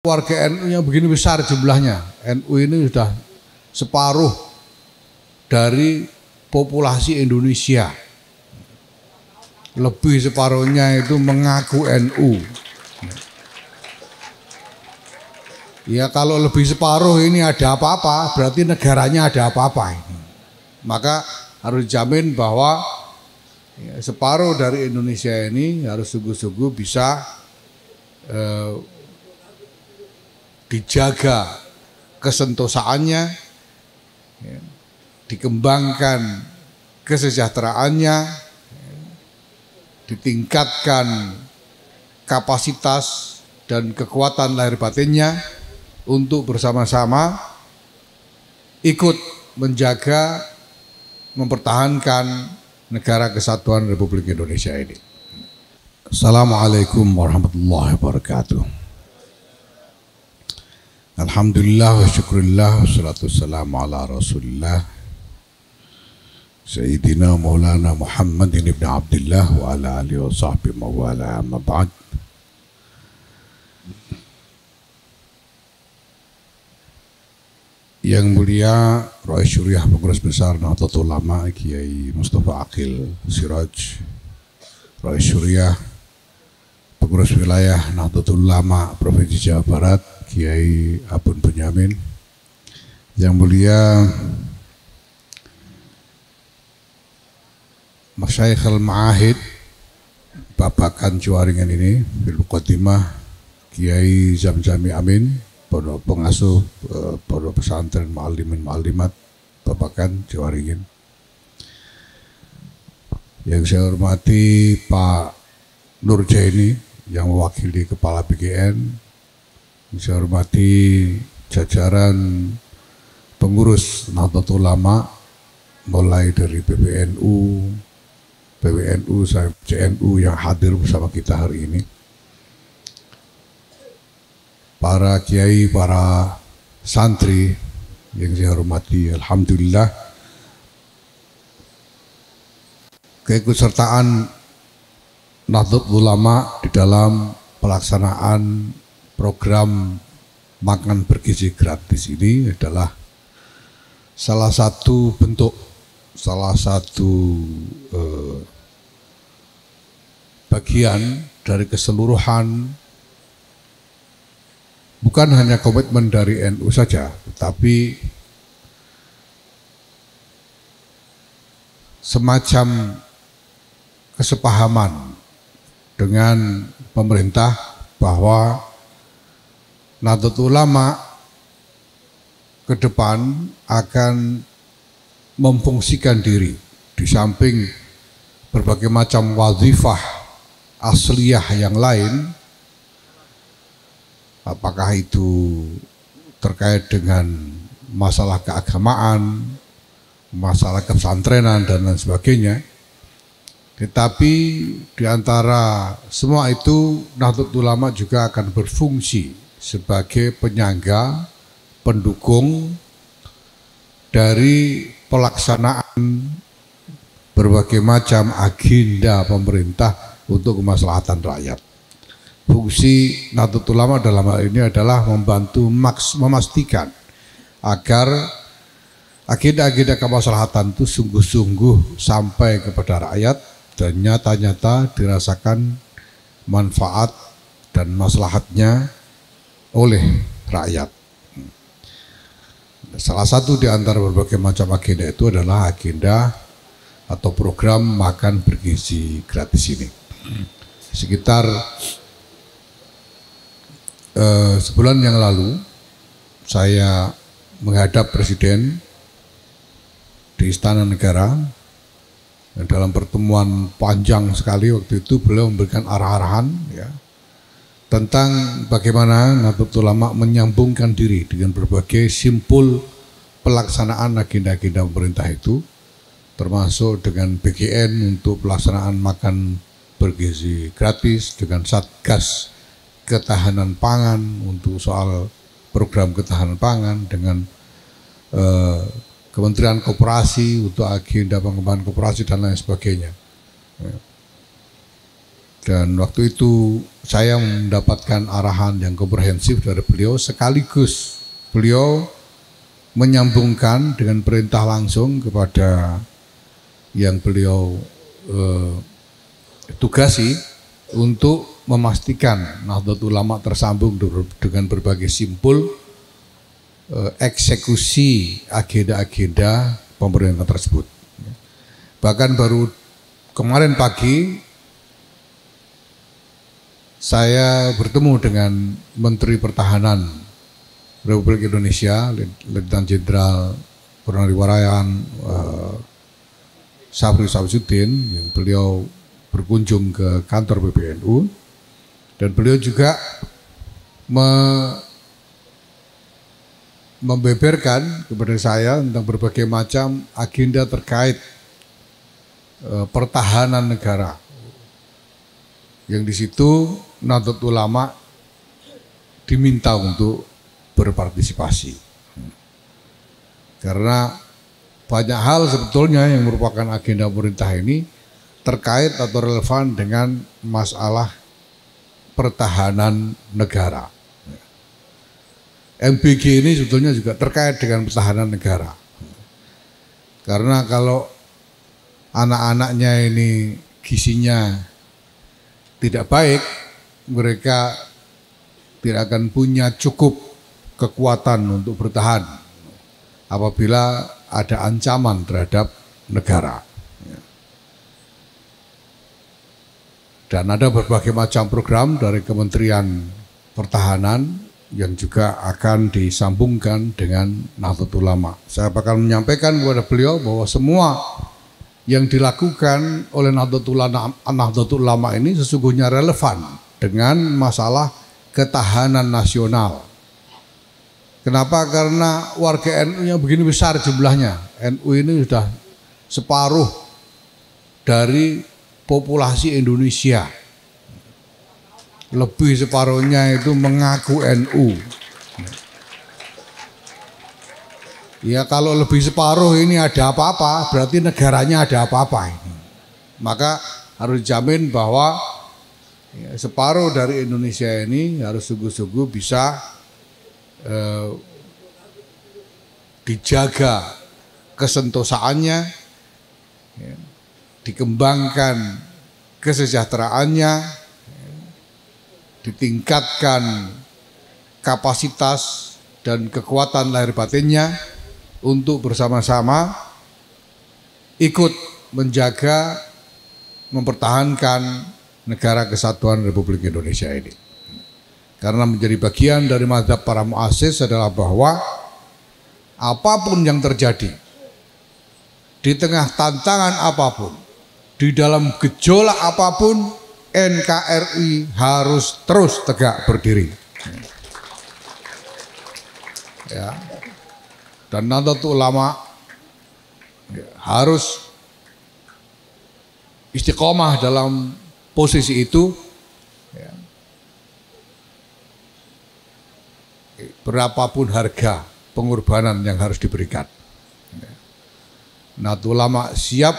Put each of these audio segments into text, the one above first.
Warga NU yang begini besar jumlahnya. NU ini sudah separuh dari populasi Indonesia. Lebih separuhnya itu mengaku NU. Ya kalau lebih separuh ini ada apa-apa, berarti negaranya ada apa-apa ini. Maka harus dijamin bahwa ya, separuh dari Indonesia ini harus sungguh-sungguh bisa dijaga kesentosaannya, ya, dikembangkan kesejahteraannya, ya, ditingkatkan kapasitas dan kekuatan lahir batinnya untuk bersama-sama ikut menjaga, mempertahankan negara kesatuan Republik Indonesia ini. Assalamualaikum warahmatullahi wabarakatuh. Alhamdulillah wa syukurillah wassalatu wassalamu ala rasulillah Sayyidina Maulana Muhammadin ibn Abdullah wa ala alihi wa sahbihi wa ala amma ba'd. Yang mulia Rais Syuriah Pengurus Besar Nahdlatul Ulama Kiai Mustafa Aqil Siraj, Rais Syuriah Pengurus Wilayah Nahdlatul Ulama Provinsi Jawa Barat Kiai Abun Bunyamin, yang mulia Masyayikh al-Ma'ahid Babakan Ciwaringan ini, bil muqaddimah Kiai Zamzami Amin, pengasuh pondok pesantren Ma'alimin Ma'alimat Babakan Ciwaringin. Yang saya hormati Pak Nurjaini yang mewakili Kepala BGN, saya hormati jajaran pengurus Nahdlatul Ulama mulai dari PBNU, sampai CNU yang hadir bersama kita hari ini. Para kiai, para santri yang saya hormati, alhamdulillah keikutsertaan Nahdlatul Ulama di dalam pelaksanaan program makan bergizi gratis ini adalah salah satu bentuk, bagian dari keseluruhan, bukan hanya komitmen dari NU saja, tetapi semacam kesepahaman dengan pemerintah bahwa Nahdlatul Ulama ke depan akan memfungsikan diri di samping berbagai macam wazifah asliyah yang lain, apakah itu terkait dengan masalah keagamaan, masalah pesantrenan dan lain sebagainya. Tetapi di antara semua itu Nahdlatul Ulama juga akan berfungsi sebagai penyangga, pendukung dari pelaksanaan berbagai macam agenda pemerintah untuk kemaslahatan rakyat. Fungsi Nahdlatul Ulama dalam hal ini adalah membantu memastikan agar agenda-agenda kemaslahatan itu sungguh-sungguh sampai kepada rakyat dan nyata-nyata dirasakan manfaat dan maslahatnya oleh rakyat. Salah satu di antara berbagai macam agenda itu adalah agenda atau program makan bergizi gratis ini. Sekitar sebulan yang lalu saya menghadap Presiden di Istana Negara, dan dalam pertemuan panjang sekali waktu itu beliau memberikan arah-arahan ya, tentang bagaimana Nahdlatul Ulama menyambungkan diri dengan berbagai simpul pelaksanaan agenda-agenda pemerintah itu, termasuk dengan BGN untuk pelaksanaan makan bergizi gratis, dengan Satgas Ketahanan Pangan untuk soal program ketahanan pangan, dengan Kementerian Koperasi untuk agenda pengembangan koperasi dan lain sebagainya. Dan waktu itu saya mendapatkan arahan yang komprehensif dari beliau, sekaligus beliau menyambungkan dengan perintah langsung kepada yang beliau tugasi untuk memastikan Nahdlatul Ulama tersambung dengan berbagai simpul eksekusi agenda-agenda pemerintah tersebut. Bahkan baru kemarin pagi saya bertemu dengan Menteri Pertahanan Republik Indonesia, Letnan Jenderal Purnawirawan Syafri Samsudin, yang beliau berkunjung ke kantor PBNU, dan beliau juga membeberkan kepada saya tentang berbagai macam agenda terkait pertahanan negara, yang di situ Nahdlatul Ulama diminta untuk berpartisipasi, karena banyak hal sebetulnya yang merupakan agenda pemerintah ini terkait atau relevan dengan masalah pertahanan negara. MBG ini sebetulnya juga terkait dengan pertahanan negara, karena kalau anak-anaknya ini gizinya tidak baik, mereka tidak akan punya cukup kekuatan untuk bertahan apabila ada ancaman terhadap negara. Dan ada berbagai macam program dari Kementerian Pertahanan yang juga akan disambungkan dengan Nahdlatul Ulama. Saya bakal menyampaikan kepada beliau bahwa semua yang dilakukan oleh Nahdlatul Ulama ini sesungguhnya relevan dengan masalah ketahanan nasional. Kenapa? Karena warga NU-nya begini besar jumlahnya. NU ini sudah separuh dari populasi Indonesia. Lebih separuhnya itu mengaku NU. Ya kalau lebih separuh ini ada apa-apa, berarti negaranya ada apa-apa ini. Maka harus dijamin bahwa separuh dari Indonesia ini harus sungguh-sungguh bisa dijaga kesentosaannya, dikembangkan kesejahteraannya, ditingkatkan kapasitas dan kekuatan lahir batinnya untuk bersama-sama ikut menjaga, mempertahankan negara kesatuan Republik Indonesia ini. Karena menjadi bagian dari mazhab para muassis adalah bahwa apapun yang terjadi, di tengah tantangan apapun, di dalam gejolak apapun, NKRI harus terus tegak berdiri. Ya. Dan Nahdlatul Ulama harus istiqomah dalam posisi itu, ya. Berapapun harga pengorbanan yang harus diberikan. Nahdlatul Ulama siap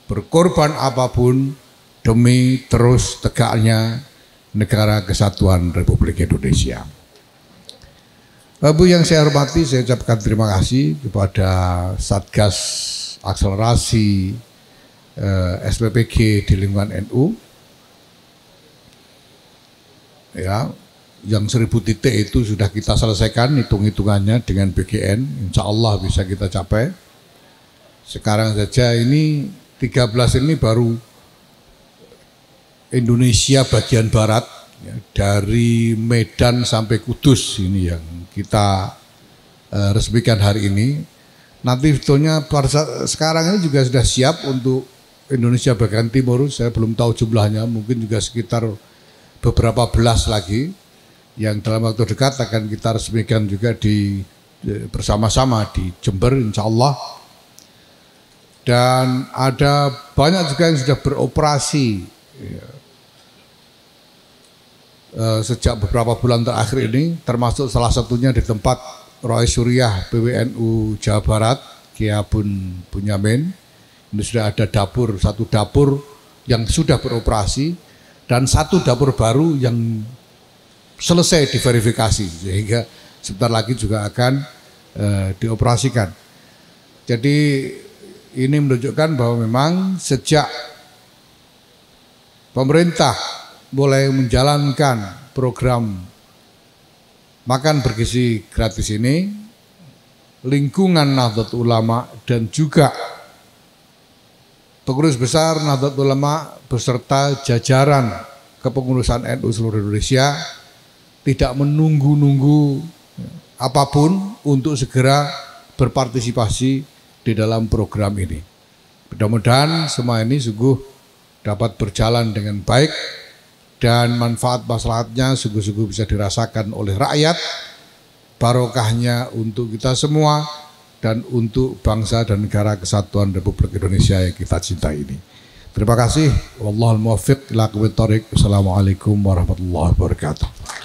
berkorban apapun demi terus tegaknya negara kesatuan Republik Indonesia. Bapak yang saya hormati, saya ucapkan terima kasih kepada Satgas Akselerasi SPPG di lingkungan NU. Ya, yang 1000 titik itu sudah kita selesaikan hitung-hitungannya dengan BGN, insya Allah bisa kita capai. Sekarang saja ini 13 ini baru Indonesia bagian barat, ya, dari Medan sampai Kudus ini yang kita resmikan hari ini. Nanti sebetulnya sekarang ini juga sudah siap untuk Indonesia bagian timur, saya belum tahu jumlahnya, mungkin juga sekitar beberapa belas lagi yang dalam waktu dekat akan kita resmikan juga bersama-sama di Jember insya Allah. Dan ada banyak juga yang sudah beroperasi, ya, sejak beberapa bulan terakhir ini, termasuk salah satunya di tempat Roy Suriah PWNU Jawa Barat, Kiai Bunyamin. Ini sudah ada satu dapur yang sudah beroperasi, dan 1 dapur baru yang selesai diverifikasi sehingga sebentar lagi juga akan dioperasikan. Jadi ini menunjukkan bahwa memang sejak pemerintah mulai menjalankan program makan bergizi gratis ini, lingkungan Nahdlatul Ulama dan juga pengurus besar Nahdlatul Ulama beserta jajaran kepengurusan NU seluruh Indonesia tidak menunggu-nunggu apapun untuk segera berpartisipasi di dalam program ini. Mudah-mudahan semua ini sungguh dapat berjalan dengan baik dan manfaat maslahatnya sungguh-sungguh bisa dirasakan oleh rakyat, barokahnya untuk kita semua dan untuk bangsa dan negara kesatuan Republik Indonesia yang kita cintai ini. Terima kasih. Wallahul muwaffiq ila aqwamit thoriq. Wassalamualaikum warahmatullahi wabarakatuh.